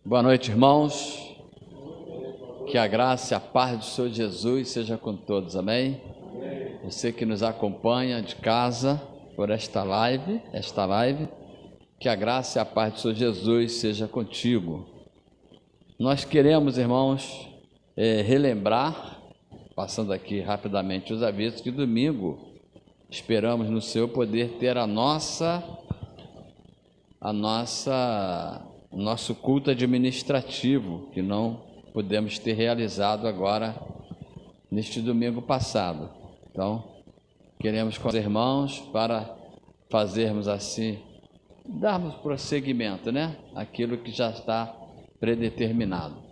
Boa noite, irmãos. Que a graça e a paz do Senhor Jesus seja com todos, amém? Você que nos acompanha de casa por esta live, que a graça e a paz do Senhor Jesus seja contigo. Nós queremos, irmãos, relembrar, passando aqui rapidamente os avisos, que domingo esperamos no Senhor poder ter o nosso culto administrativo, que não pudemos ter realizado agora neste domingo passado. Então, queremos com os irmãos para fazermos assim, darmos prosseguimento, aquilo que já está predeterminado.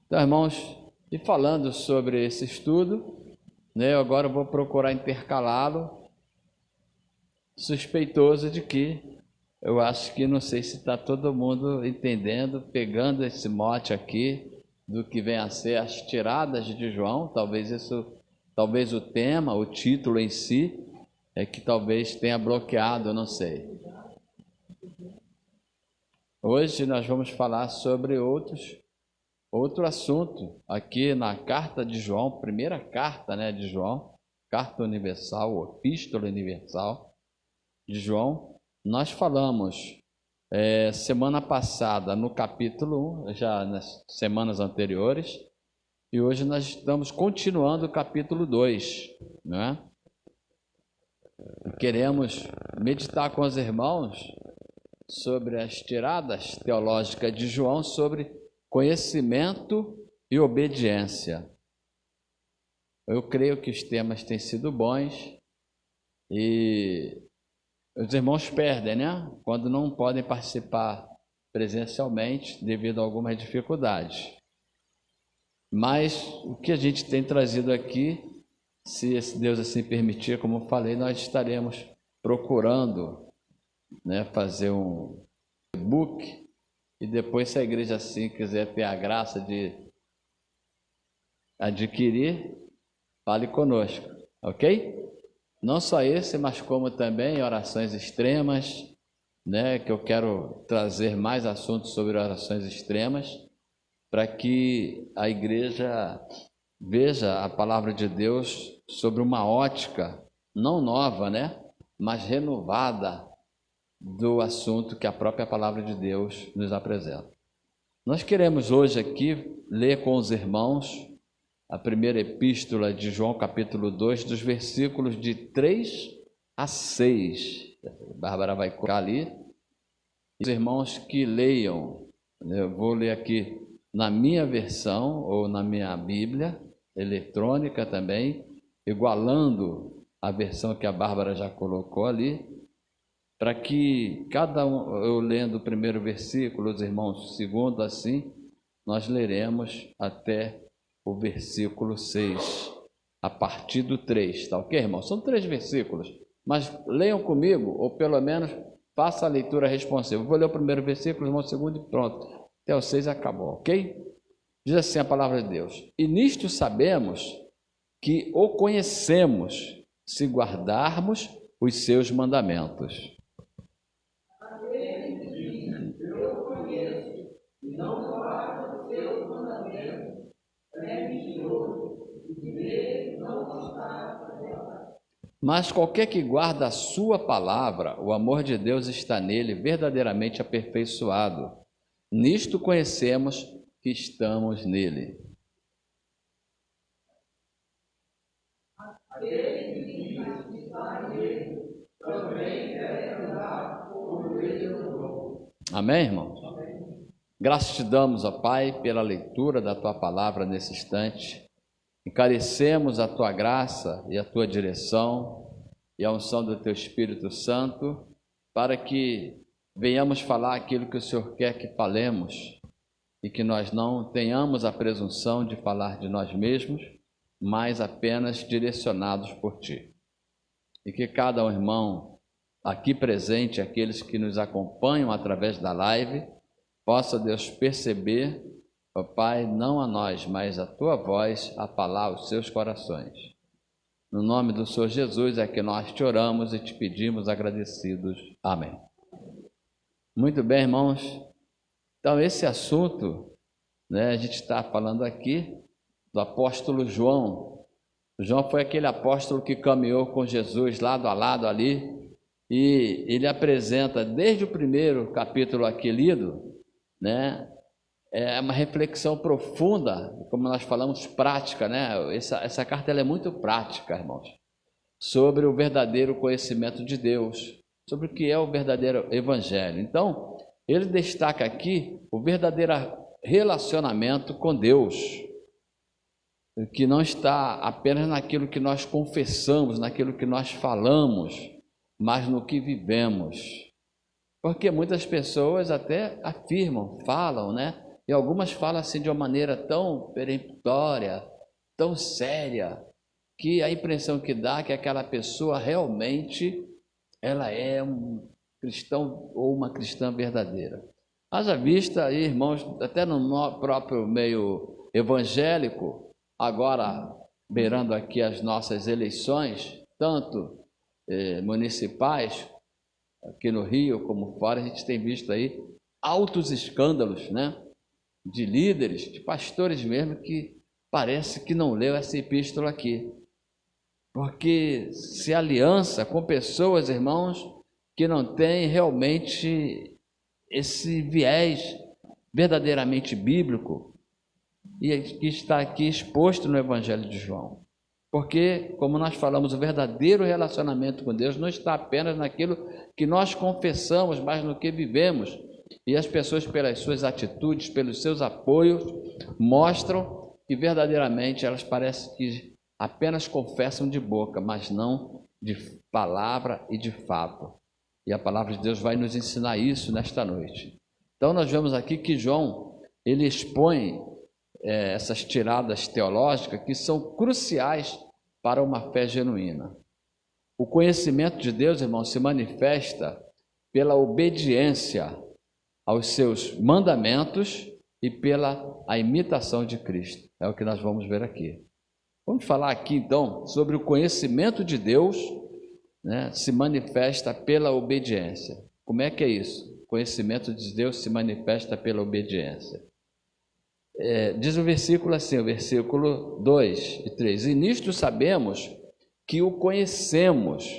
Então, irmãos, e falando sobre esse estudo, eu agora vou procurar intercalá-lo, suspeitoso de que eu acho que não sei se está todo mundo entendendo, pegando esse mote aqui do que vem a ser as tiradas de João. Talvez o tema, o título em si, que talvez tenha bloqueado, eu não sei. Hoje nós vamos falar sobre outro assunto aqui na carta de João, primeira carta de João, carta universal, epístola universal de João. Nós falamos semana passada no capítulo 1, já nas semanas anteriores, e hoje nós estamos continuando o capítulo 2, Queremos meditar com os irmãos sobre as tiradas teológicas de João sobre conhecimento e obediência. Eu creio que os temas têm sido bons e os irmãos perdem, quando não podem participar presencialmente devido a algumas dificuldades. Mas o que a gente tem trazido aqui, se Deus assim permitir, como eu falei, nós estaremos procurando fazer um e-book, e depois, se a igreja assim quiser ter a graça de adquirir, fale conosco, ok? Não só esse, mas como também orações extremas, que eu quero trazer mais assuntos sobre orações extremas, para que a igreja veja a palavra de Deus sobre uma ótica não nova, mas renovada do assunto que a própria palavra de Deus nos apresenta. Nós queremos hoje aqui ler com os irmãos a primeira epístola de João, capítulo 2, dos versículos de 3 a 6. A Bárbara vai colocar ali. Os irmãos que leiam, eu vou ler aqui na minha versão, ou na minha Bíblia, eletrônica também, igualando a versão que a Bárbara já colocou ali, para que cada um, eu lendo o primeiro versículo, os irmãos o segundo, assim, nós leremos até o versículo 6, a partir do 3, tá ok, irmão? São 3 versículos, mas leiam comigo, ou pelo menos faça a leitura responsiva. Eu vou ler o primeiro versículo, irmão, o segundo e pronto. Até o 6 acabou, ok? Diz assim a palavra de Deus: E nisto sabemos que o conhecemos, se guardarmos os seus mandamentos. Eu conheço, e não guardo os seus mandamentos. Mas qualquer que guarda a sua palavra, o amor de Deus está nele verdadeiramente aperfeiçoado. Nisto conhecemos que estamos nele. Amém, irmão? Graças te damos, ó Pai, pela leitura da Tua palavra nesse instante. Encarecemos a Tua graça e a Tua direção e a unção do Teu Espírito Santo, para que venhamos falar aquilo que o Senhor quer que falemos e que nós não tenhamos a presunção de falar de nós mesmos, mas apenas direcionados por Ti. E que cada irmão aqui presente, aqueles que nos acompanham através da live, possa, Deus, perceber, ó Pai, não a nós, mas a Tua voz a falar aos seus corações. No nome do Senhor Jesus é que nós te oramos e te pedimos agradecidos. Amém. Muito bem, irmãos. Então, esse assunto, né, a gente está falando aqui do apóstolo João. João foi aquele apóstolo que caminhou com Jesus lado a lado ali, e ele apresenta, desde o primeiro capítulo aqui lido, né, é uma reflexão profunda, como nós falamos, prática, né? Essa carta ela é muito prática, irmãos, sobre o verdadeiro conhecimento de Deus, sobre o que é o verdadeiro evangelho. Então, ele destaca aqui o verdadeiro relacionamento com Deus, que não está apenas naquilo que nós confessamos, naquilo que nós falamos, mas no que vivemos. Porque muitas pessoas até afirmam, falam, né? E algumas falam assim de uma maneira tão peremptória, tão séria, que a impressão que dá é que aquela pessoa realmente ela é um cristão ou uma cristã verdadeira. Haja vista aí, irmãos, até no próprio meio evangélico, agora beirando aqui as nossas eleições, tanto municipais, aqui no Rio como fora, a gente tem visto aí altos escândalos, né? De líderes, de pastores mesmo, que parece que não leu essa epístola aqui, porque se aliança com pessoas, irmãos, que não têm realmente esse viés verdadeiramente bíblico, e que está aqui exposto no Evangelho de João. Porque, como nós falamos, o verdadeiro relacionamento com Deus não está apenas naquilo que nós confessamos, mas no que vivemos. E as pessoas, pelas suas atitudes, pelos seus apoios, mostram que verdadeiramente elas parecem que apenas confessam de boca, mas não de palavra e de fato. E a palavra de Deus vai nos ensinar isso nesta noite. Então nós vemos aqui que João, ele expõe essas tiradas teológicas que são cruciais para uma fé genuína. O conhecimento de Deus, irmão, se manifesta pela obediência aos seus mandamentos e pela a imitação de Cristo. É o que nós vamos ver aqui. Vamos falar aqui então sobre o conhecimento de Deus, né, se manifesta pela obediência. Como é que é isso? O conhecimento de Deus se manifesta pela obediência. Diz o versículo assim, o versículo 2 e 3. E nisto sabemos que o conhecemos.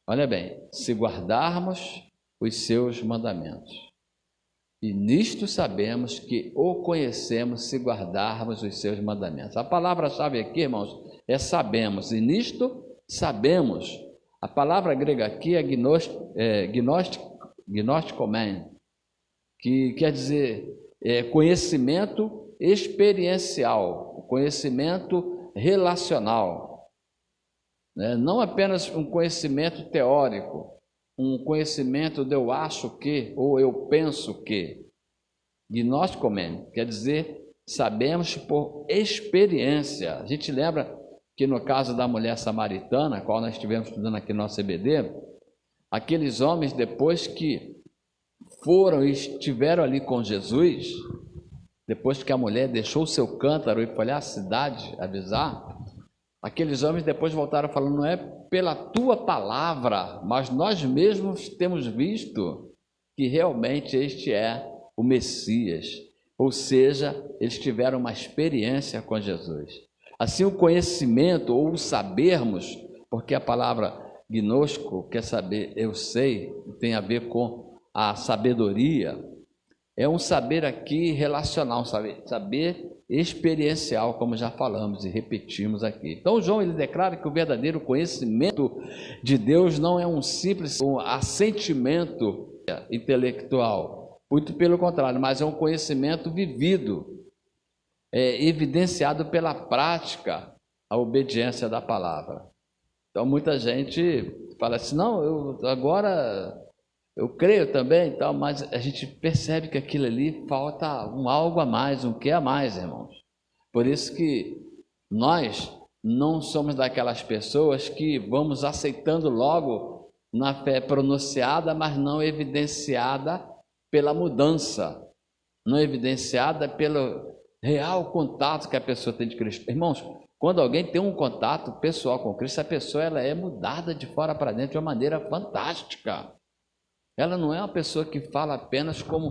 Olha bem, se guardarmos os seus mandamentos. E nisto sabemos que o conhecemos se guardarmos os seus mandamentos. A palavra-chave aqui, irmãos, é sabemos. E nisto sabemos. A palavra grega aqui é gnosticomen, que quer dizer conhecimento experiencial, conhecimento relacional. Não apenas um conhecimento teórico, um conhecimento de eu acho que, ou eu penso que. Gnosticomen quer dizer, sabemos por experiência. A gente lembra que no caso da mulher samaritana, qual nós estivemos estudando aqui no nosso EBD, aqueles homens, depois que foram e estiveram ali com Jesus, depois que a mulher deixou o seu cântaro e foi à cidade avisar, aqueles homens depois voltaram falando, não é pela tua palavra, mas nós mesmos temos visto que realmente este é o Messias. Ou seja, eles tiveram uma experiência com Jesus. Assim, o conhecimento ou o sabermos, porque a palavra gnosco quer saber, eu sei, tem a ver com a sabedoria, é um saber aqui relacional, um saber experiencial, como já falamos e repetimos aqui. Então João ele declara que o verdadeiro conhecimento de Deus não é um simples assentimento intelectual, muito pelo contrário, mas é um conhecimento vivido, evidenciado pela prática, a obediência da palavra. Então muita gente fala assim, não, eu creio também, então, mas a gente percebe que aquilo ali falta algo a mais, um quê a mais, irmãos. Por isso que nós não somos daquelas pessoas que vamos aceitando logo na fé pronunciada, mas não evidenciada pela mudança, não evidenciada pelo real contato que a pessoa tem de Cristo. Irmãos, quando alguém tem um contato pessoal com Cristo, a pessoa ela é mudada de fora para dentro de uma maneira fantástica. Ela não é uma pessoa que fala apenas como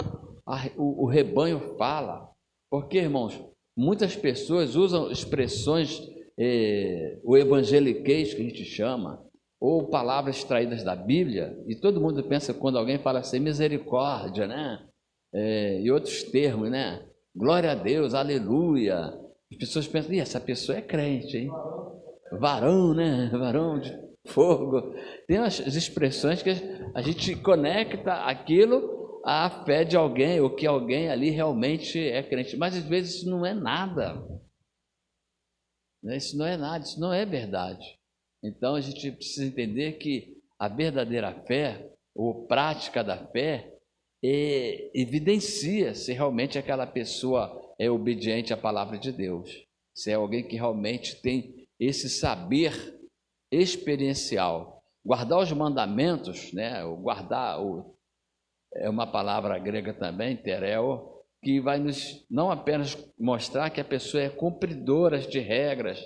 o rebanho fala. Porque, irmãos, muitas pessoas usam expressões, o evangeliquez, que a gente chama, ou palavras extraídas da Bíblia, e todo mundo pensa, quando alguém fala assim, misericórdia, né? E outros termos, né? Glória a Deus, aleluia. As pessoas pensam, essa pessoa é crente, hein? Varão, né? Varão de fogo. Tem as expressões que a gente conecta aquilo à fé de alguém, ou que alguém ali realmente é crente. Mas às vezes isso não é nada. Isso não é nada, isso não é verdade. Então a gente precisa entender que a verdadeira fé, ou prática da fé, evidencia se realmente aquela pessoa é obediente à palavra de Deus. Se é alguém que realmente tem esse saber experiencial. Guardar os mandamentos, né? É uma palavra grega também, tereo, que vai nos não apenas mostrar que a pessoa é cumpridora de regras,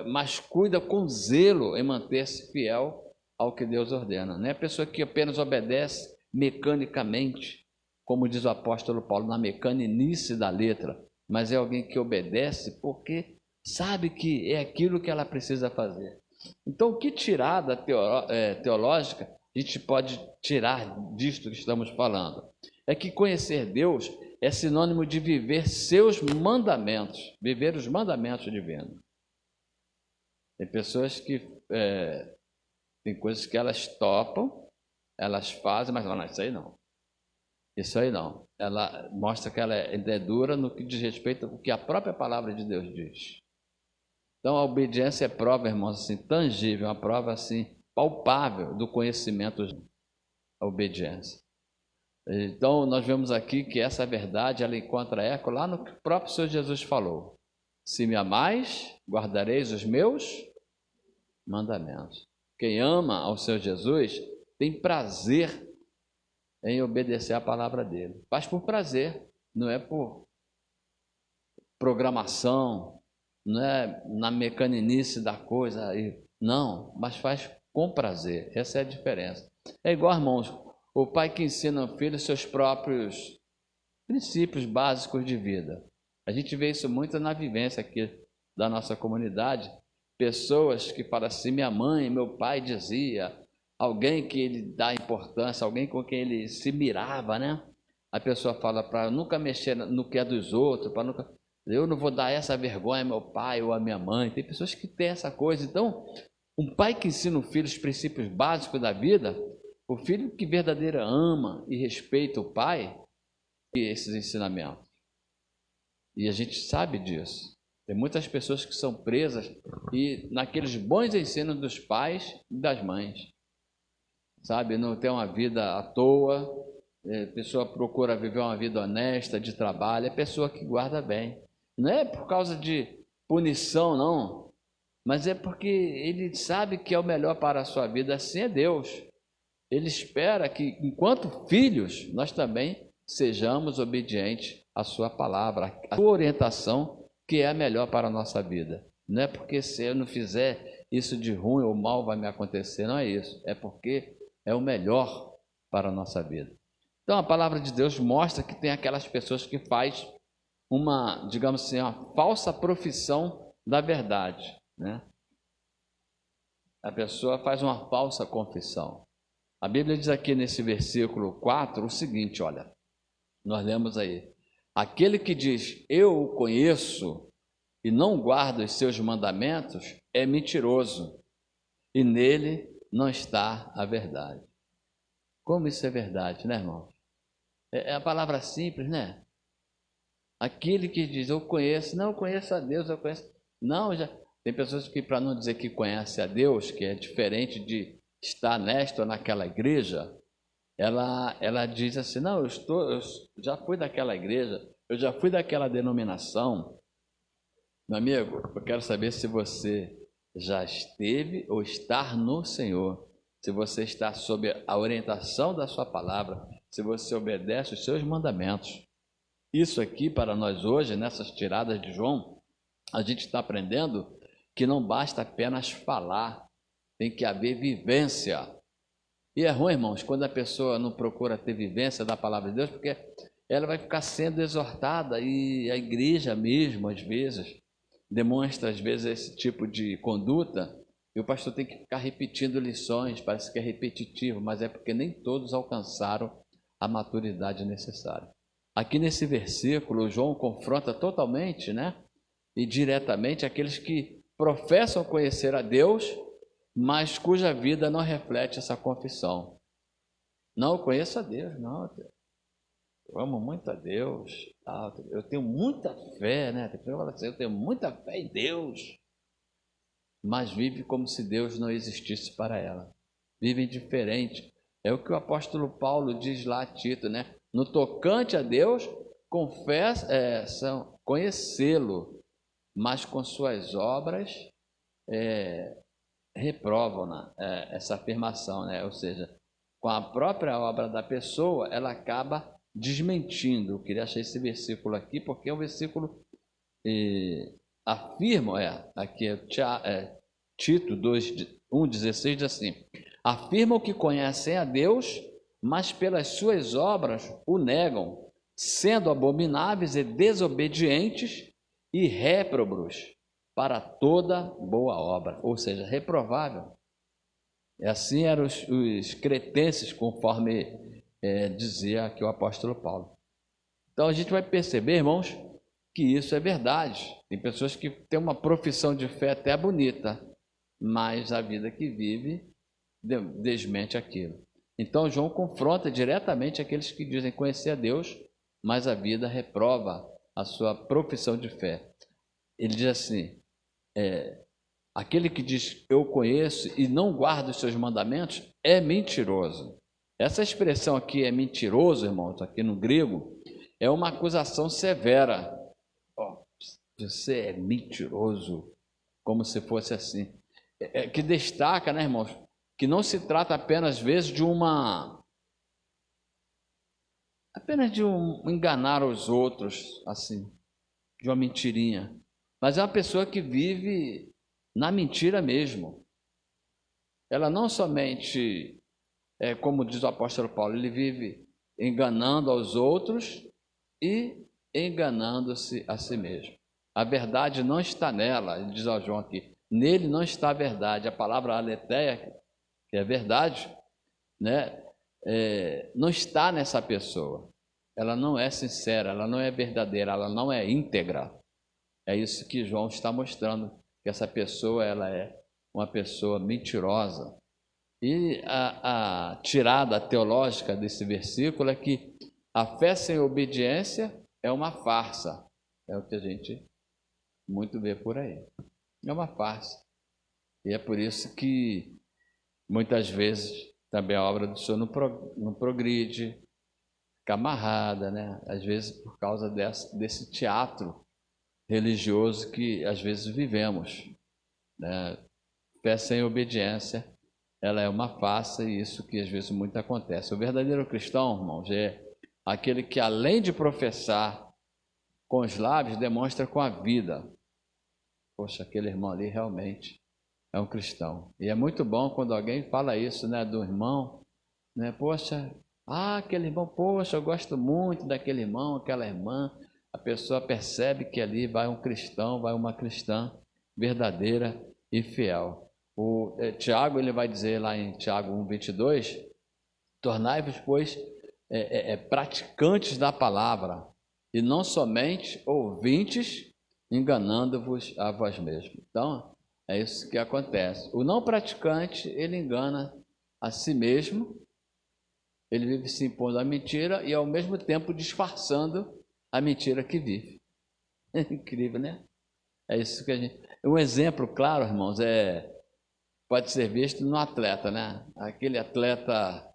mas cuida com zelo em manter-se fiel ao que Deus ordena. Não é a pessoa que apenas obedece mecanicamente, como diz o apóstolo Paulo, na mecaninice da letra, mas é alguém que obedece porque sabe que é aquilo que ela precisa fazer. Então, que tirada teológica a gente pode tirar disto que estamos falando? É que conhecer Deus é sinônimo de viver seus mandamentos, viver os mandamentos divinos. Tem pessoas que tem coisas que elas topam, elas fazem, mas não, isso aí não. Isso aí não. Ela mostra que ela é dura no que diz respeito ao que a própria palavra de Deus diz. Então a obediência é prova, irmãos, assim, tangível, uma prova assim palpável do conhecimento da obediência. Então nós vemos aqui que essa verdade ela encontra eco lá no que o próprio Senhor Jesus falou: se me amais, guardareis os meus mandamentos. Quem ama ao Senhor Jesus tem prazer em obedecer a palavra dele. Faz por prazer, não é por programação, não é na mecaninice da coisa, não, mas faz com prazer. Essa é a diferença. É igual, irmãos, o pai que ensina ao filho seus próprios princípios básicos de vida. A gente vê isso muito na vivência aqui da nossa comunidade. Pessoas que falam assim, minha mãe, meu pai dizia, alguém que ele dá importância, alguém com quem ele se mirava, né? A pessoa fala para nunca mexer no que é dos outros, para nunca... Eu não vou dar essa vergonha ao meu pai ou à minha mãe. Tem pessoas que têm essa coisa. Então, um pai que ensina o filho os princípios básicos da vida, o filho que verdadeiramente ama e respeita o pai, e esses ensinamentos. E a gente sabe disso. Tem muitas pessoas que são presas e naqueles bons ensinos dos pais e das mães. Sabe, não tem uma vida à toa, a pessoa procura viver uma vida honesta, de trabalho, é pessoa que guarda bem. Não é por causa de punição, não, mas é porque ele sabe que é o melhor para a sua vida, assim é Deus. Ele espera que, enquanto filhos, nós também sejamos obedientes à sua palavra, à sua orientação, que é a melhor para a nossa vida. Não é porque se eu não fizer isso de ruim ou mal vai me acontecer, não é isso. É porque é o melhor para a nossa vida. Então a palavra de Deus mostra que tem aquelas pessoas que faz uma, digamos assim, uma falsa profissão da verdade, né? A pessoa faz uma falsa confissão. A Bíblia diz aqui nesse versículo 4 o seguinte, olha, nós lemos aí: aquele que diz, eu o conheço, e não guarda os seus mandamentos, é mentiroso, e nele não está a verdade. Como isso é verdade, né, irmão? É a palavra simples, né? Aquele que diz, eu conheço, não, eu conheço a Deus, eu conheço... Não, já tem pessoas que, para não dizer que conhece a Deus, que é diferente de estar nesta ou naquela igreja, ela diz assim, não, eu já fui daquela igreja, eu já fui daquela denominação. Meu amigo, eu quero saber se você já esteve ou está no Senhor, se você está sob a orientação da sua palavra, se você obedece os seus mandamentos. Isso aqui para nós hoje, nessas tiradas de João, a gente está aprendendo que não basta apenas falar, tem que haver vivência. E é ruim, irmãos, quando a pessoa não procura ter vivência da palavra de Deus, porque ela vai ficar sendo exortada, e a igreja mesmo, às vezes, demonstra, às vezes, esse tipo de conduta, e o pastor tem que ficar repetindo lições, parece que é repetitivo, mas é porque nem todos alcançaram a maturidade necessária. Aqui nesse versículo, João confronta totalmente, né, e diretamente aqueles que professam conhecer a Deus, mas cuja vida não reflete essa confissão. Não, eu conheço a Deus, não, eu amo muito a Deus, eu tenho muita fé, né? Eu tenho muita fé em Deus, mas vive como se Deus não existisse para ela. Vive indiferente. É o que o apóstolo Paulo diz lá a Tito, né? No tocante a Deus, conhecê-lo, mas com suas obras reprovam essa afirmação, né? Ou seja, com a própria obra da pessoa, ela acaba desmentindo. Eu queria achar esse versículo aqui, porque é um versículo afirma, aqui Tito 1,16 diz assim: afirmam que conhecem a Deus, mas pelas suas obras o negam, sendo abomináveis e desobedientes e réprobos para toda boa obra, ou seja, reprovável. Assim eram os cretenses, conforme dizia aqui o apóstolo Paulo. Então a gente vai perceber, irmãos, que isso é verdade. Tem pessoas que têm uma profissão de fé até bonita, mas a vida que vive desmente aquilo. Então João confronta diretamente aqueles que dizem conhecer a Deus, mas a vida reprova a sua profissão de fé. Ele diz assim: aquele que diz eu conheço e não guarda os seus mandamentos é mentiroso. Essa expressão aqui é mentiroso, irmãos, aqui no grego, é uma acusação severa. Você é mentiroso, como se fosse assim. Que destaca, né, irmãos, que não se trata apenas, às vezes, de enganar os outros, assim, de uma mentirinha, mas é uma pessoa que vive na mentira mesmo. Ela não somente, como diz o apóstolo Paulo, ele vive enganando aos outros e enganando-se a si mesmo. A verdade não está nela, ele diz ao João aqui, nele não está a verdade. A palavra aletheia, que é verdade, né, não está nessa pessoa. Ela não é sincera, ela não é verdadeira, ela não é íntegra. É isso que João está mostrando, que essa pessoa ela é uma pessoa mentirosa. E a tirada teológica desse versículo é que a fé sem obediência é uma farsa. É o que a gente muito vê por aí. É uma farsa. E é por isso que muitas vezes também a obra do Senhor não progride, fica amarrada, né? Às vezes por causa desse teatro religioso que às vezes vivemos, né? Fé sem obediência, ela é uma farsa, e isso que às vezes muito acontece. O verdadeiro cristão, irmãos, é aquele que além de professar com os lábios, demonstra com a vida. Poxa, aquele irmão ali realmente é um cristão. E é muito bom quando alguém fala isso, né, do irmão, né? Poxa, aquele irmão, poxa, eu gosto muito daquele irmão, aquela irmã. A pessoa percebe que ali vai um cristão, vai uma cristã verdadeira e fiel. O Tiago, ele vai dizer lá em Tiago 1,22, tornai-vos, pois, praticantes da palavra, e não somente ouvintes, enganando-vos a vós mesmos. Então, é isso que acontece. O não praticante, ele engana a si mesmo, ele vive se impondo a mentira e, ao mesmo tempo, disfarçando a mentira que vive. É incrível, né? É isso que a gente... Um exemplo claro, irmãos, pode ser visto no atleta, né? Aquele atleta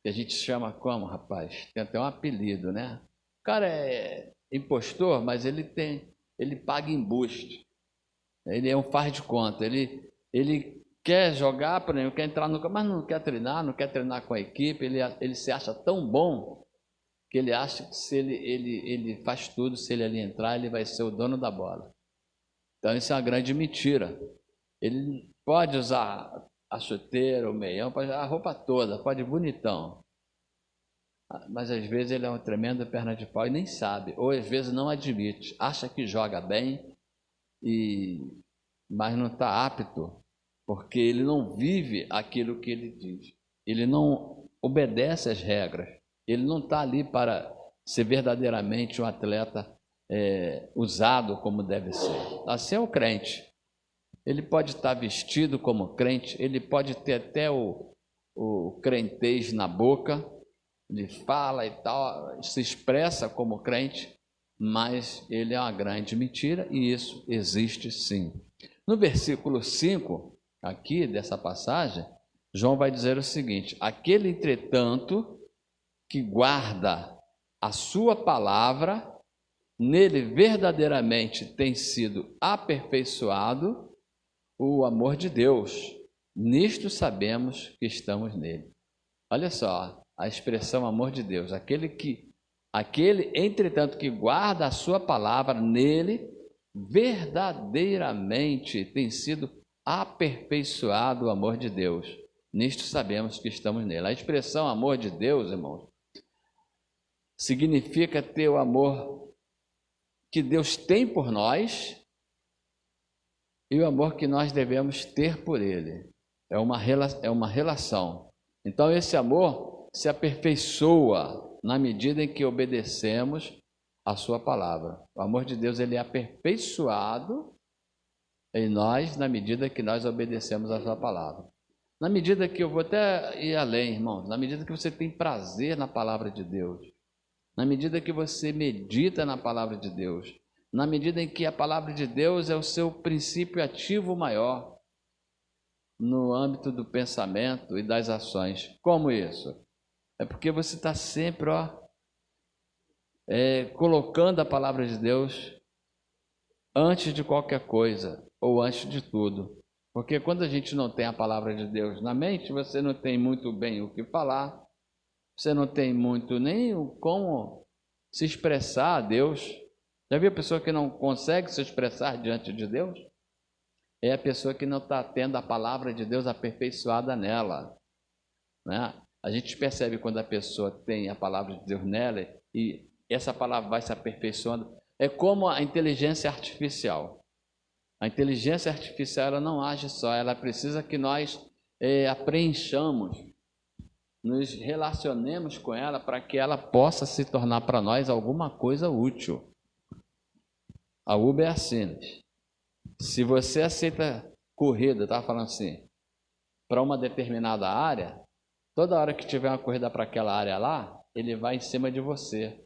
que a gente chama como, rapaz? Tem até um apelido, né? O cara é impostor, mas ele paga embuste. Ele é um faz de conta. Ele quer jogar, por exemplo, quer entrar no campo, mas não quer treinar com a equipe. Ele se acha tão bom que ele acha que se ele faz tudo, se ele ali entrar, ele vai ser o dono da bola. Então isso é uma grande mentira. Ele pode usar a chuteira, o meião, a roupa toda, pode ir bonitão. Mas às vezes ele é um tremendo perna de pau e nem sabe, ou às vezes não admite, acha que joga bem, mas não está apto, porque ele não vive aquilo que ele diz, ele não obedece às regras, ele não está ali para ser verdadeiramente um atleta usado como deve ser. Assim é o crente. Ele pode estar vestido como crente, ele pode ter até o crentez na boca, ele fala e tal, se expressa como crente, mas ele é uma grande mentira e isso existe sim. No versículo 5, aqui dessa passagem, João vai dizer o seguinte: aquele, entretanto, que guarda a sua palavra, nele verdadeiramente tem sido aperfeiçoado o amor de Deus. Nisto sabemos que estamos nele. Olha só a expressão amor de Deus. Aquele, entretanto, que guarda a sua palavra, nele verdadeiramente tem sido aperfeiçoado o amor de Deus. Nisto sabemos que estamos nele. A expressão amor de Deus, irmãos, significa ter o amor que Deus tem por nós e o amor que nós devemos ter por Ele. É uma relação. Então esse amor se aperfeiçoa na medida em que obedecemos a sua palavra. O amor de Deus, ele é aperfeiçoado em nós na medida que nós obedecemos a sua palavra. Na medida que eu vou até ir além, irmãos, na medida que você tem prazer na palavra de Deus, na medida que você medita na palavra de Deus, na medida em que a palavra de Deus é o seu princípio ativo maior no âmbito do pensamento e das ações. Como isso? É porque você está sempre colocando a palavra de Deus antes de qualquer coisa ou antes de tudo. Porque quando a gente não tem a palavra de Deus na mente, você não tem muito bem o que falar, você não tem muito nem como se expressar a Deus. Já viu a pessoa que não consegue se expressar diante de Deus? É a pessoa que não está tendo a palavra de Deus aperfeiçoada nela, né? A gente percebe quando a pessoa tem a palavra de Deus nela e essa palavra vai se aperfeiçoando. É como a inteligência artificial. A inteligência artificial, ela não age só, ela precisa que nós a preenchamos, nos relacionemos com ela para que ela possa se tornar para nós alguma coisa útil. A Uber é assim. Se você aceita corrida, estava falando assim, para uma determinada área, toda hora que tiver uma corrida para aquela área lá, ele vai em cima de você,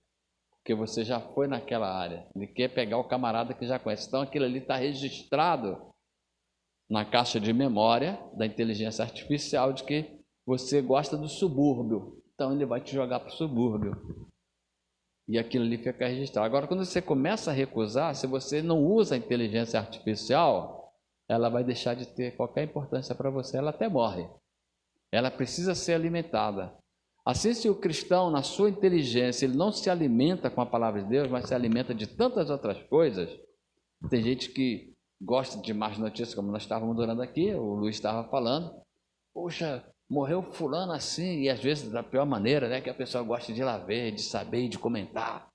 porque você já foi naquela área. Ele quer pegar o camarada que já conhece. Então aquilo ali está registrado na caixa de memória da inteligência artificial de que você gosta do subúrbio. Então ele vai te jogar para o subúrbio. E aquilo ali fica registrado. Agora, quando você começa a recusar, se você não usa a inteligência artificial, ela vai deixar de ter qualquer importância para você, ela até morre. Ela precisa ser alimentada. Assim, se o cristão, na sua inteligência, ele não se alimenta com a palavra de Deus, mas se alimenta de tantas outras coisas, tem gente que gosta de más notícias, como nós estávamos durando aqui, o Luiz estava falando, poxa, morreu fulano assim, e às vezes da pior maneira, né, que a pessoa gosta de ir lá ver, de saber e de comentar.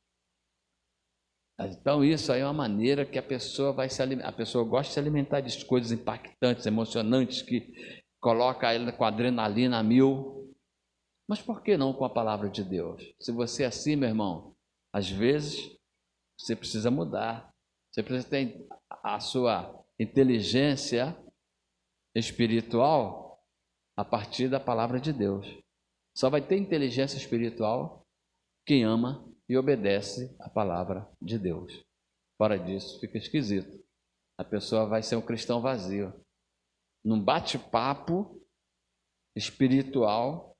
Então isso aí é uma maneira que a pessoa vai se alimentar. A pessoa gosta de se alimentar de coisas impactantes, emocionantes, que coloca ela com adrenalina a mil. Mas por que não com a palavra de Deus? Se você é assim, meu irmão, às vezes você precisa mudar. Você precisa ter a sua inteligência espiritual a partir da palavra de Deus. Só vai ter inteligência espiritual quem ama e obedece a palavra de Deus. Fora disso, fica esquisito. A pessoa vai ser um cristão vazio. Num bate-papo espiritual,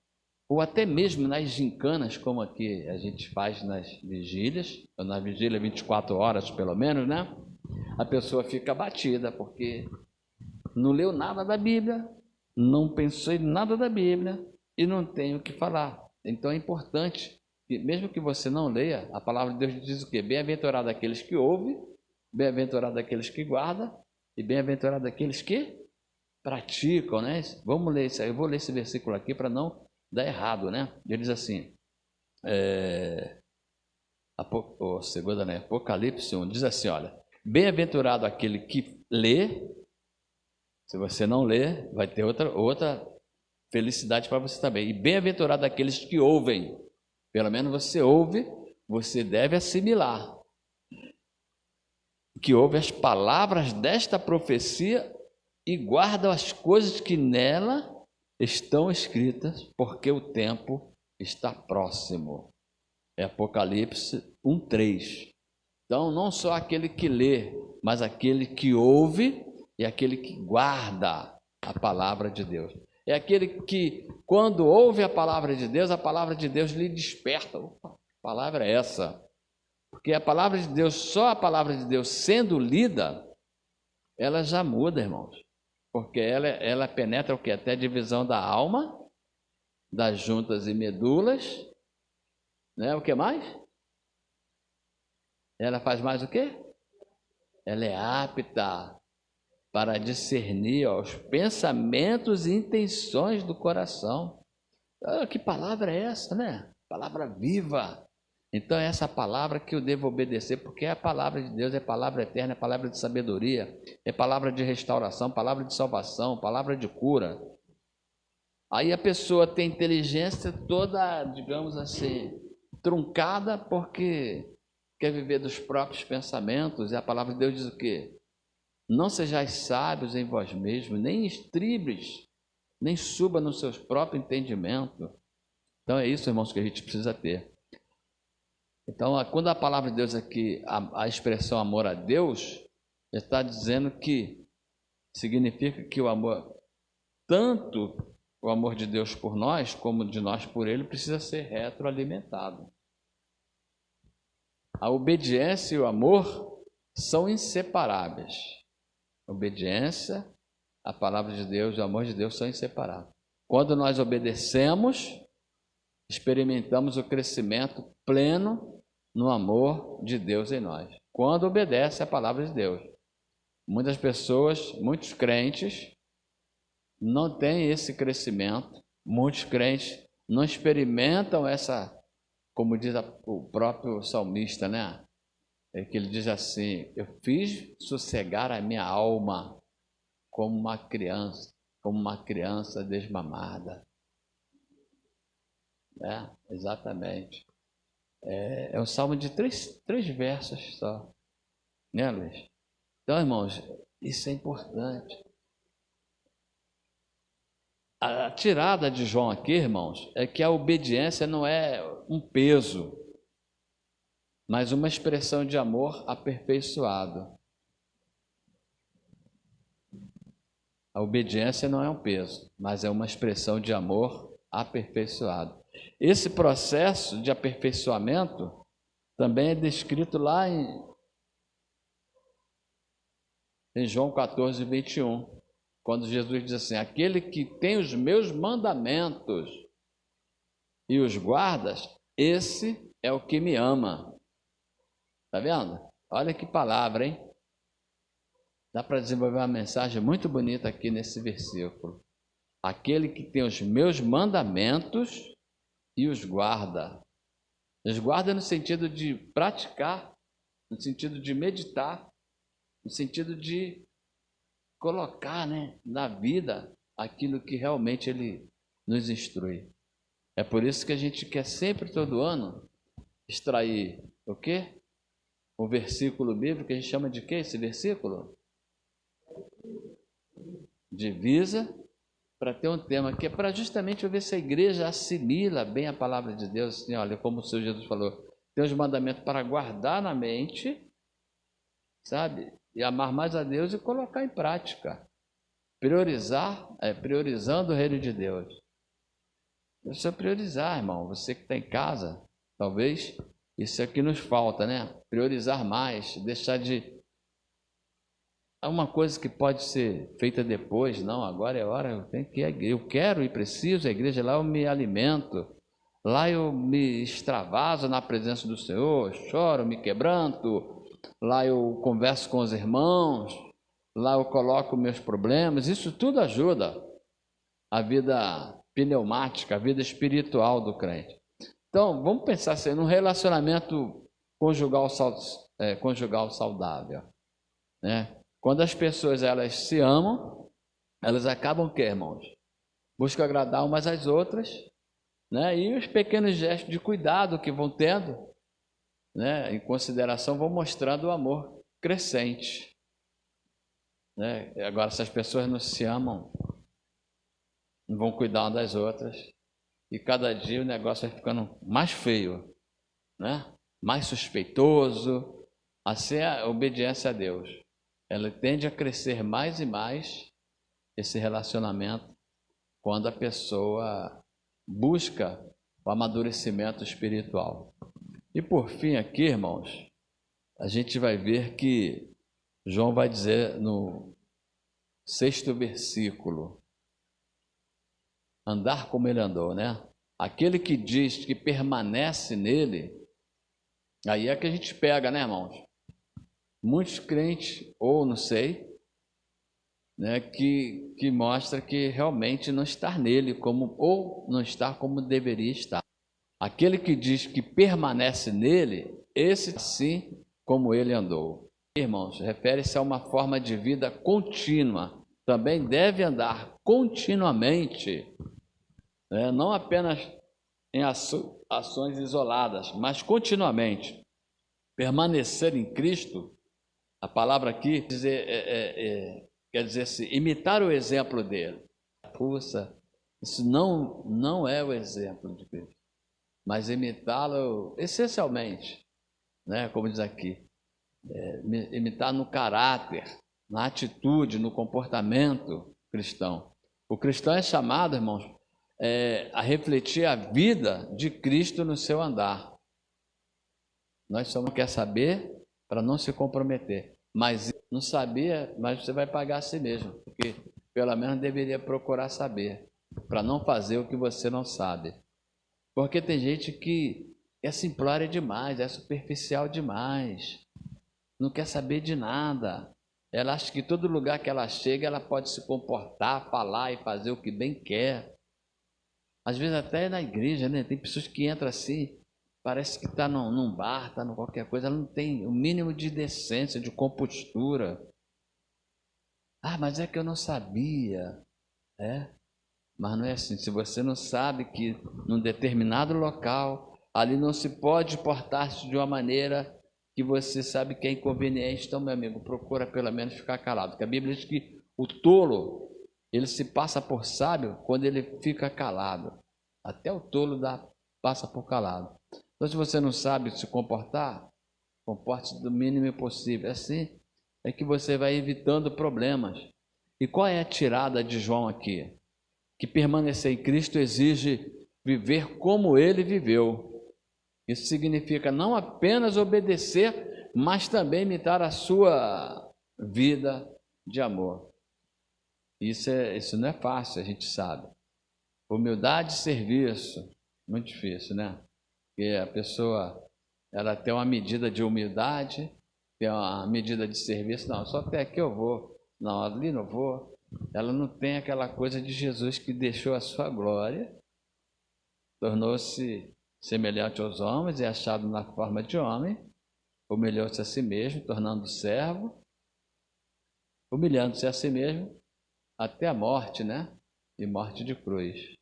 ou até mesmo nas gincanas, como aqui a gente faz nas vigílias, ou na vigília 24 horas pelo menos, né? A pessoa fica abatida, porque não leu nada da Bíblia, não pensou em nada da Bíblia e não tem o que falar. Então é importante, que, mesmo que você não leia, a palavra de Deus diz o quê? Bem-aventurado aqueles que ouvem, bem-aventurado aqueles que guardam e bem-aventurado aqueles que praticam, né? Vamos ler isso aí. Eu vou ler esse versículo aqui para não dar errado, né? Ele diz assim, segunda, né? Apocalipse 1, diz assim, olha, bem-aventurado aquele que lê. Se você não lê, vai ter outra felicidade para você também. E bem-aventurado aqueles que ouvem. Pelo menos você ouve, você deve assimilar. Que ouve as palavras desta profecia e guarda as coisas que nela estão escritas, porque o tempo está próximo. É Apocalipse 1:3. Então, não só aquele que lê, mas aquele que ouve e aquele que guarda a palavra de Deus. É aquele que, quando ouve a palavra de Deus lhe desperta. Opa, a palavra é essa. Porque a palavra de Deus, só a palavra de Deus sendo lida, ela já muda, irmãos. Porque ela penetra o que? Até a divisão da alma, das juntas e medulas, né? O que mais? Ela faz mais o quê? Ela é apta para discernir os pensamentos e intenções do coração. Que palavra é essa, né? Palavra viva. Então é essa palavra que eu devo obedecer, porque a palavra de Deus é palavra eterna, é palavra de sabedoria, é palavra de restauração, palavra de salvação, palavra de cura. Aí a pessoa tem inteligência toda, digamos assim, truncada, porque quer viver dos próprios pensamentos, e a palavra de Deus diz o quê? Não sejais sábios em vós mesmos, nem estribes, nem suba no seu próprio entendimento. Então é isso, irmãos, que a gente precisa ter. Então, quando a palavra de Deus aqui, a expressão amor a Deus, está dizendo que significa que o amor, tanto o amor de Deus por nós, como de nós por Ele, precisa ser retroalimentado. A obediência e o amor são inseparáveis. A obediência, a palavra de Deus, o amor de Deus são inseparáveis. Quando nós obedecemos, experimentamos o crescimento pleno no amor de Deus em nós. Quando obedece a palavra de Deus. Muitas pessoas, muitos crentes, não têm esse crescimento. Muitos crentes não experimentam essa, como diz o próprio salmista, né? Que ele diz assim: eu fiz sossegar a minha alma como uma criança desmamada. Exatamente. É um salmo de três versos só, né, Luiz? Então, irmãos, isso é importante. A tirada de João aqui, irmãos, é que a obediência não é um peso, mas uma expressão de amor aperfeiçoado. A obediência não é um peso, mas é uma expressão de amor aperfeiçoado. Esse processo de aperfeiçoamento também é descrito lá em João 14, 21, quando Jesus diz assim: aquele que tem os meus mandamentos e os guardas, esse é o que me ama. Está vendo? Olha que palavra, hein? Dá para desenvolver uma mensagem muito bonita aqui nesse versículo. Aquele que tem os meus mandamentos e os guarda. Os guarda no sentido de praticar, no sentido de meditar, no sentido de colocar, né, na vida aquilo que realmente ele nos instrui. É por isso que a gente quer sempre, todo ano, extrair o quê? O versículo bíblico, que a gente chama de quê esse versículo? Divisa, para ter um tema que é para justamente ver se a igreja assimila bem a palavra de Deus. Assim, olha, como o Senhor Jesus falou, tem os mandamentos para guardar na mente, sabe? E amar mais a Deus e colocar em prática. Priorizando o reino de Deus. Isso é priorizar, irmão. Você que está em casa, talvez isso aqui nos falta, né? Priorizar mais, deixar de... Há uma coisa que pode ser feita depois, não, agora é hora, eu quero e preciso a igreja, lá eu me alimento, lá eu me extravaso na presença do Senhor, choro, me quebranto, lá eu converso com os irmãos, lá eu coloco meus problemas, isso tudo ajuda a vida pneumática, a vida espiritual do crente. Então, vamos pensar assim, num relacionamento conjugal saudável, né? Quando as pessoas elas se amam, elas acabam o quê, irmãos? Buscam agradar umas às outras, né? E os pequenos gestos de cuidado que vão tendo, né, em consideração, vão mostrando o amor crescente, né? Agora, se as pessoas não se amam, não vão cuidar umas das outras, e cada dia o negócio vai ficando mais feio, né? Mais suspeitoso. Assim é a obediência a Deus. Ela tende a crescer mais e mais, esse relacionamento, quando a pessoa busca o amadurecimento espiritual. E por fim aqui, irmãos, a gente vai ver que João vai dizer no 6º versículo, andar como ele andou, né? Aquele que diz que permanece nele, aí é que a gente pega, né, irmãos? Muitos crentes, ou não sei, né, que mostra que realmente não está nele, ou não está como deveria estar. Aquele que diz que permanece nele, esse sim como ele andou. Irmãos, refere-se a uma forma de vida contínua. Também deve andar continuamente, né, não apenas em ações isoladas, mas continuamente. Permanecer em Cristo, a palavra aqui quer dizer assim, imitar o exemplo dele. Puxa, isso não é o exemplo de Cristo, mas imitá-lo essencialmente, né? Como diz aqui, imitar no caráter, na atitude, no comportamento cristão. O cristão é chamado, irmãos, a refletir a vida de Cristo no seu andar. Nós só não quer saber para não se comprometer. Mas não sabia, mas você vai pagar a si mesmo, porque pelo menos deveria procurar saber, para não fazer o que você não sabe. Porque tem gente que é simplória demais, é superficial demais, não quer saber de nada. Ela acha que todo lugar que ela chega, ela pode se comportar, falar e fazer o que bem quer. Às vezes até na igreja, né? Tem pessoas que entram assim, parece que está num bar, está em qualquer coisa, ela não tem o mínimo de decência, de compostura. Ah, mas é que eu não sabia. Mas não é assim. Se você não sabe que num determinado local, ali não se pode portar-se de uma maneira que você sabe que é inconveniente, então, meu amigo, procura pelo menos ficar calado. Porque a Bíblia diz que o tolo, ele se passa por sábio quando ele fica calado. Até o tolo passa por calado. Então, se você não sabe se comportar, comporte-se do mínimo possível. Assim é que você vai evitando problemas. E qual é a tirada de João aqui? Que permanecer em Cristo exige viver como ele viveu. Isso significa não apenas obedecer, mas também imitar a sua vida de amor. Isso não é fácil, a gente sabe. Humildade e serviço, muito difícil, né? Porque a pessoa, ela tem uma medida de humildade, tem uma medida de serviço. Não, só até aqui eu vou. Não, ali não vou. Ela não tem aquela coisa de Jesus que deixou a sua glória, tornou-se semelhante aos homens e achado na forma de homem, humilhou-se a si mesmo, tornando servo, humilhando-se a si mesmo até a morte, né? E morte de cruz.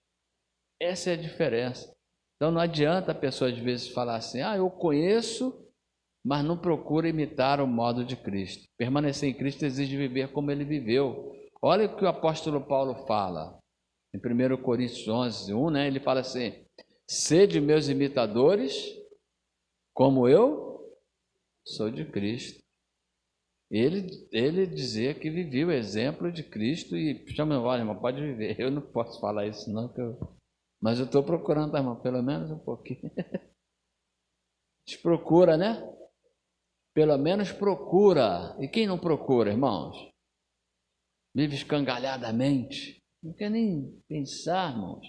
Essa é a diferença. Então não adianta a pessoa às vezes falar assim, eu conheço, mas não procura imitar o modo de Cristo. Permanecer em Cristo exige viver como ele viveu. Olha o que o apóstolo Paulo fala em 1 Coríntios 11, 1, né? Ele fala assim, sede meus imitadores, como eu sou de Cristo. Ele dizia que vivia o exemplo de Cristo e chama, olha, irmão, pode viver. Eu não posso falar isso não, mas eu estou procurando, irmão, pelo menos um pouquinho. A gente procura, né? Pelo menos procura. E quem não procura, irmãos? Vive escangalhadamente. Não quer nem pensar, irmãos.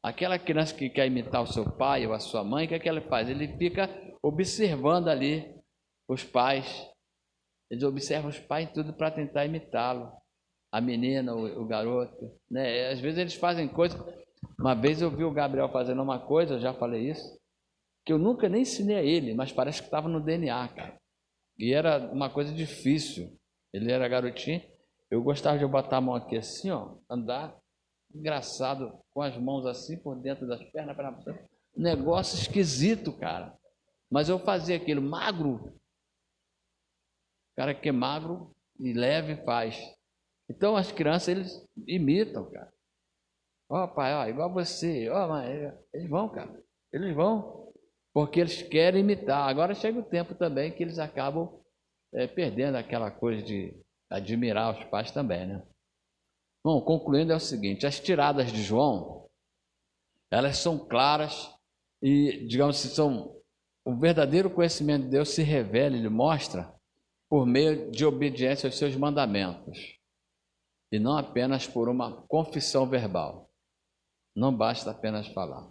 Aquela criança que quer imitar o seu pai ou a sua mãe, o que é que ela faz? Ele fica observando ali os pais. Eles observam os pais em tudo para tentar imitá-lo. A menina, o garoto, né? Às vezes eles fazem coisas. Uma vez eu vi o Gabriel fazendo uma coisa, eu já falei isso, que eu nunca nem ensinei a ele, mas parece que estava no DNA, cara. E era uma coisa difícil. Ele era garotinho. Eu gostava de botar a mão aqui assim, ó, andar engraçado, com as mãos assim por dentro das pernas, negócio esquisito, cara. Mas eu fazia aquilo, magro. O cara que é magro e leve faz. Então as crianças, eles imitam, cara. Ó, pai, ó, igual você. Ó, mãe, eles vão, cara. Eles vão. Porque eles querem imitar. Agora chega o tempo também que eles acabam perdendo aquela coisa de admirar os pais também, né? Bom, concluindo é o seguinte, as tiradas de João, elas são claras e, digamos assim, o verdadeiro conhecimento de Deus se revela, ele mostra por meio de obediência aos seus mandamentos e não apenas por uma confissão verbal. Não basta apenas falar,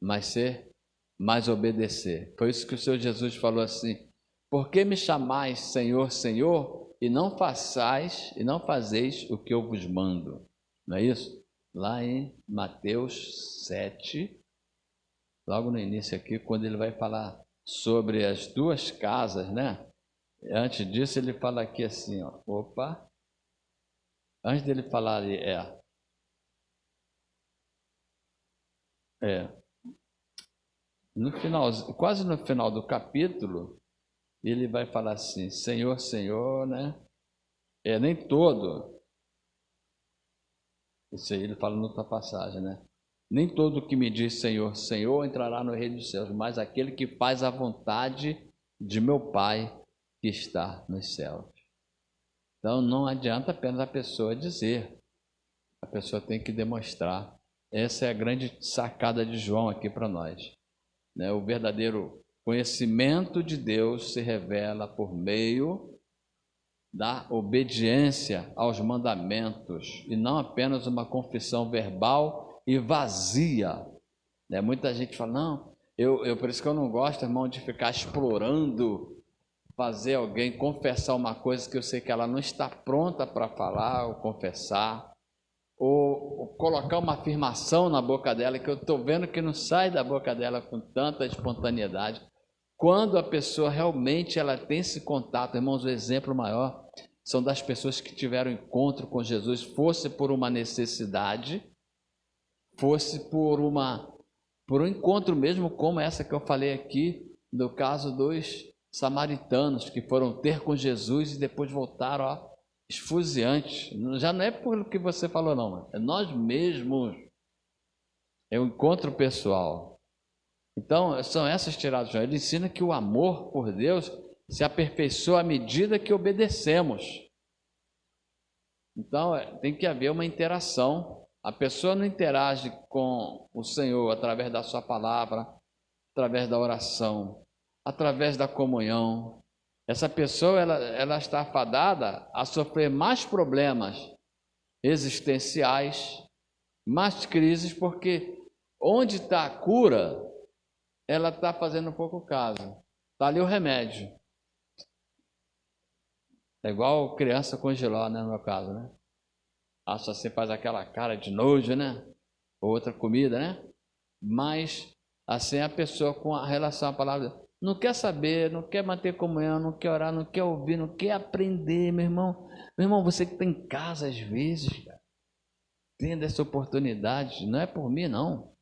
mas obedecer. Foi isso que o Senhor Jesus falou assim: por que me chamais Senhor, Senhor, e não fazeis o que eu vos mando? Não é isso? Lá em Mateus 7, logo no início aqui, quando ele vai falar sobre as duas casas, né? Antes disso ele fala aqui assim, ó, antes dele falar ali, no final, quase no final do capítulo, ele vai falar assim, Senhor, Senhor, né? Nem todo, isso aí ele fala noutra passagem, né? Nem todo que me diz Senhor, Senhor entrará no reino dos céus, mas aquele que faz a vontade de meu Pai que está nos céus. Então não adianta apenas a pessoa dizer, a pessoa tem que demonstrar. Essa é a grande sacada de João aqui para nós, né? O verdadeiro conhecimento de Deus se revela por meio da obediência aos mandamentos e não apenas uma confissão verbal e vazia, né? Muita gente fala, não, eu por isso que eu não gosto, irmão, de ficar explorando, fazer alguém confessar uma coisa que eu sei que ela não está pronta para falar ou confessar, ou colocar uma afirmação na boca dela que eu estou vendo que não sai da boca dela com tanta espontaneidade. Quando a pessoa realmente ela tem esse contato, irmãos, o exemplo maior são das pessoas que tiveram encontro com Jesus, fosse por uma necessidade, fosse por um encontro mesmo, como essa que eu falei aqui, no caso dos samaritanos que foram ter com Jesus e depois voltaram, ó, esfuziantes. Já não é por que você falou, não, é nós mesmos. É um encontro pessoal. Então, são essas tiradas de João. Ele ensina que o amor por Deus se aperfeiçoa à medida que obedecemos. Então, tem que haver uma interação. A pessoa não interage com o Senhor através da sua palavra, através da oração, através da comunhão. Essa pessoa ela está afadada a sofrer mais problemas existenciais, mais crises, porque onde está a cura, ela está fazendo pouco caso. Está ali o remédio. É igual criança com giló, né, no meu caso, né? Acha assim, faz aquela cara de nojo, né? Ou outra comida, né? Mas, assim, a pessoa com a relação à palavra, não quer saber, não quer manter comunhão, não quer orar, não quer ouvir, não quer aprender, meu irmão. Meu irmão, você que está em casa às vezes, cara, tendo essa oportunidade, não é por mim, não.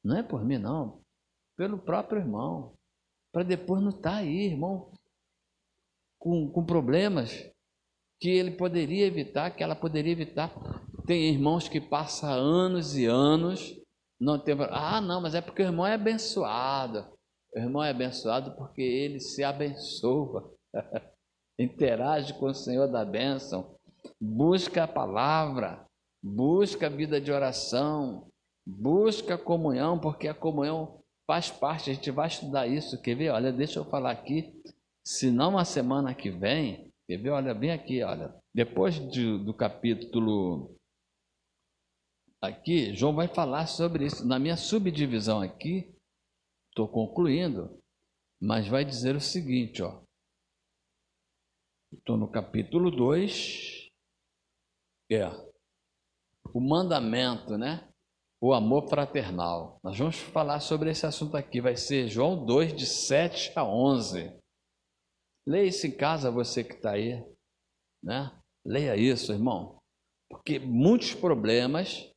Não é por mim, não. Pelo próprio irmão. Para depois não estar aí, irmão, com problemas que ele poderia evitar, que ela poderia evitar. Tem irmãos que passam anos e anos, não tem... não, mas é porque o irmão é abençoado. O irmão é abençoado porque ele se abençoa. Interage com o Senhor da bênção. Busca a palavra, busca a vida de oração, busca a comunhão, porque a comunhão faz parte. A gente vai estudar isso. Quer ver? Olha, deixa eu falar aqui. Se não a semana que vem, quer ver? Olha, bem aqui, olha. Depois do capítulo aqui, João vai falar sobre isso. Na minha subdivisão aqui, estou concluindo, mas vai dizer o seguinte, ó. Estou no capítulo 2. O mandamento, né? O amor fraternal. Nós vamos falar sobre esse assunto aqui. Vai ser João 2, de 7 a 11. Leia isso em casa, você que está aí, né? Leia isso, irmão. Porque muitos problemas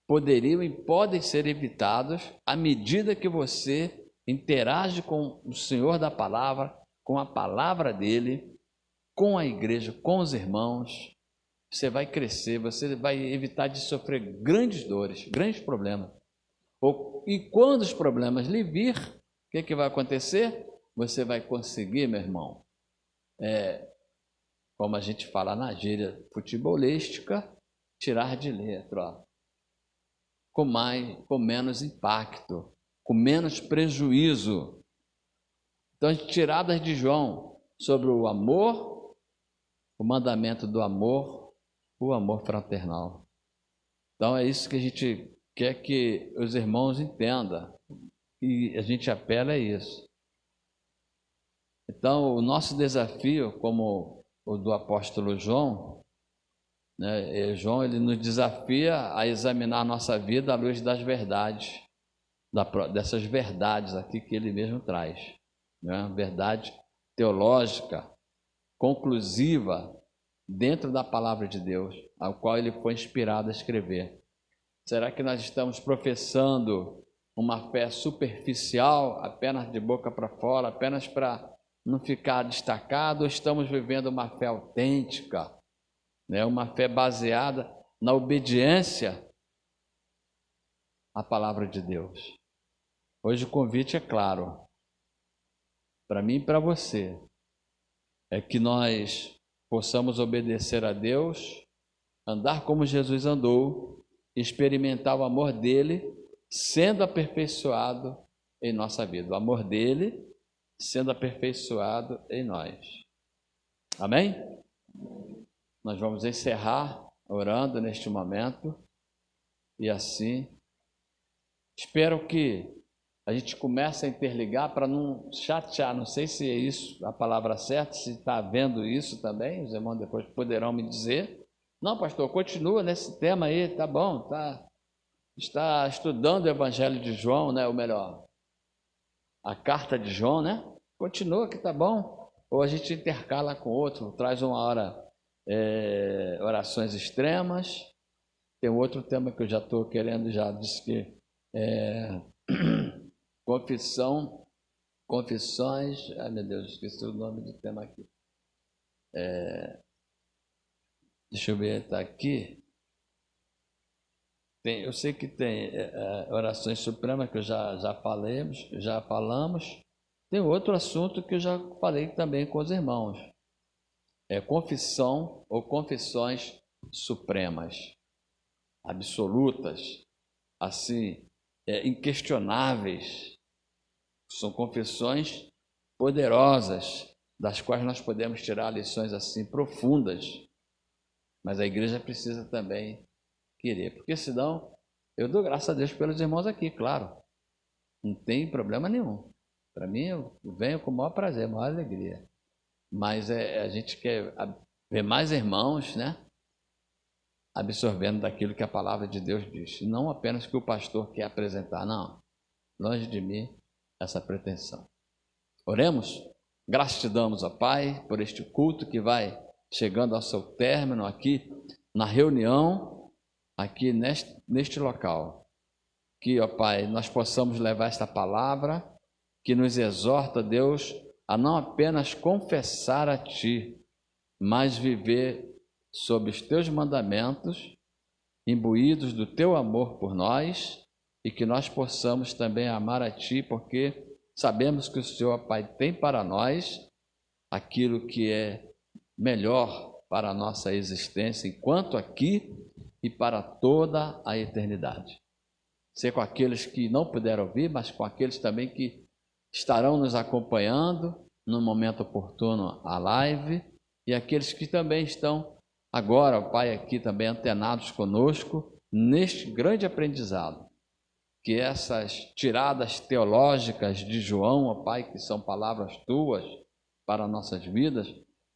poderiam e podem ser evitados à medida que você interage com o Senhor da palavra, com a palavra dele, com a igreja, com os irmãos. Você vai crescer, você vai evitar de sofrer grandes dores, grandes problemas. E quando os problemas lhe vir, o que vai acontecer? Você vai conseguir, meu irmão, como a gente fala na gíria futebolística, tirar de letra, ó, com menos impacto, com menos prejuízo. Então, as tiradas de João sobre o amor, o mandamento do amor, o amor fraternal. Então, é isso que a gente quer que os irmãos entendam, e a gente apela a isso. Então, o nosso desafio, como o do apóstolo João, né? João, ele nos desafia a examinar a nossa vida à luz das verdades, dessas verdades aqui que ele mesmo traz, né? Verdade teológica, conclusiva, dentro da palavra de Deus, ao qual ele foi inspirado a escrever. Será que nós estamos professando uma fé superficial, apenas de boca para fora, apenas para não ficar destacado, ou estamos vivendo uma fé autêntica, né? Uma fé baseada na obediência à palavra de Deus? Hoje o convite é claro, para mim e para você, é que nós possamos obedecer a Deus, andar como Jesus andou, experimentar o amor dele, sendo aperfeiçoado em nossa vida. O amor dele sendo aperfeiçoado em nós. Amém? Nós vamos encerrar orando neste momento, e assim, espero que a gente comece a interligar para não chatear. Não sei se é isso a palavra certa, se está havendo isso também. Os irmãos depois poderão me dizer. Não, pastor, continua nesse tema aí, tá bom, está estudando o Evangelho de João, né? Ou melhor, a carta de João, né? Continua que tá bom. Ou a gente intercala com outro, traz uma hora orações extremas. Tem outro tema que eu já estou querendo, já disse que confissões, ai meu Deus, esqueci o nome do tema aqui. Deixa eu ver, está aqui. Eu sei que tem orações supremas que já falamos. Tem outro assunto que eu já falei também com os irmãos. Confissão ou confissões supremas, absolutas, assim, inquestionáveis. São confissões poderosas, das quais nós podemos tirar lições assim profundas. Mas a igreja precisa também querer, porque senão eu dou graças a Deus pelos irmãos aqui, claro, não tem problema nenhum. Para mim, eu venho com o maior prazer, maior alegria. Mas a gente quer ver mais irmãos, né, absorvendo daquilo que a palavra de Deus diz, e não apenas que o pastor quer apresentar, não. Longe de mim essa pretensão. Oremos. Graças te damos, ó Pai, por este culto que vai chegando ao seu término aqui na reunião, aqui neste local. Que, ó Pai, nós possamos levar esta palavra que nos exorta, Deus, a não apenas confessar a Ti, mas viver sob os Teus mandamentos, imbuídos do Teu amor por nós, e que nós possamos também amar a Ti, porque sabemos que o Senhor, Pai, tem para nós aquilo que é melhor para a nossa existência, enquanto aqui e para toda a eternidade. Ser com aqueles que não puderam ouvir, mas com aqueles também que estarão nos acompanhando no momento oportuno a live, e aqueles que também estão agora, Pai, aqui também antenados conosco neste grande aprendizado. Que essas tiradas teológicas de João, ó Pai, que são palavras Tuas para nossas vidas,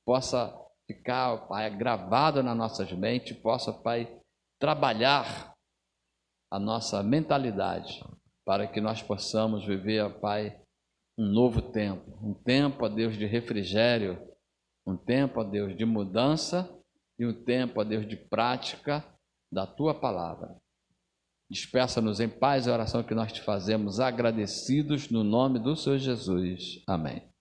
possa ficar, Pai, gravado nas nossas mentes, possa, Pai, trabalhar a nossa mentalidade, para que nós possamos viver, Pai, um novo tempo, um tempo, ó Deus, de refrigério, um tempo, ó Deus, de mudança e um tempo, ó Deus, de prática da Tua palavra. Despeça-nos em paz e oração que nós te fazemos agradecidos no nome do Senhor Jesus. Amém.